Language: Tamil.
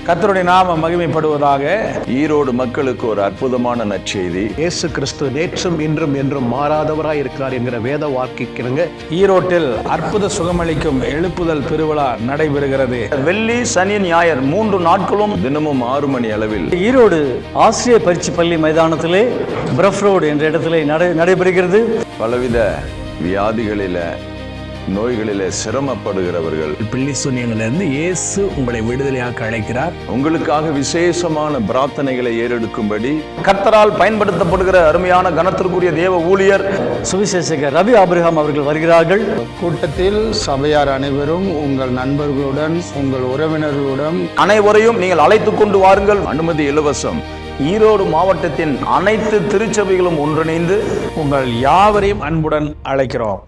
கர்த்தருடைய நாமம் மகிமைப்படுவதாக. ஈரோடு மக்களுக்கு ஒரு அற்புதமான நற்செய்தி. இயேசு கிறிஸ்து நேற்றும் இன்றும் என்றும் மாறாதவராய் இருக்கிறார் என்கிற வேத வாக்கிக்கிறங்க. ஈரோட்டில் அற்புத சுகமளிக்கும் எழுப்புதல் பெருவிழா நடைபெறுகிறது. வெள்ளி, சனி, ஞாயிறு 3 நாட்களும் தினமும் 6 மணி அளவில் ஈரோடு ஆசிரியர் பயிற்சி பள்ளி மைதானத்திலே பிரஃப் ரோடு என்ற இடத்திலே நடைபெறுகிறது. பலவித வியாதிகளில, நோய்களிலே சிரமப்படுகிறவர்கள், பிள்ளை சூனியங்களிலிருந்து இயேசு உங்களை விடுதலையாக்க அழைக்கிறார். உங்களுக்காக விசேஷமான பிரார்த்தனைகளை ஏறெடுக்கும்படி கர்த்தரால் பயன்படுத்தப்படுகிற அருமையான கனத்திற்குரிய தேவ ஊழியர் சுவிசேஷகர் ரவி ஆபிரகாம் அவர்கள் வருகிறார்கள். கூட்டத்தில் சபையார் அனைவரும் உங்கள் நண்பர்களுடன், உங்கள் உறவினர்களுடன் அனைவரையும் நீங்கள் அழைத்துக் கொண்டு வாருங்கள். அனுமதி இலவசம். ஈரோடு மாவட்டத்தின் அனைத்து திருச்சபைகளும் ஒன்றிணைந்து உங்கள் யாவரையும் அன்புடன் அழைக்கிறோம்.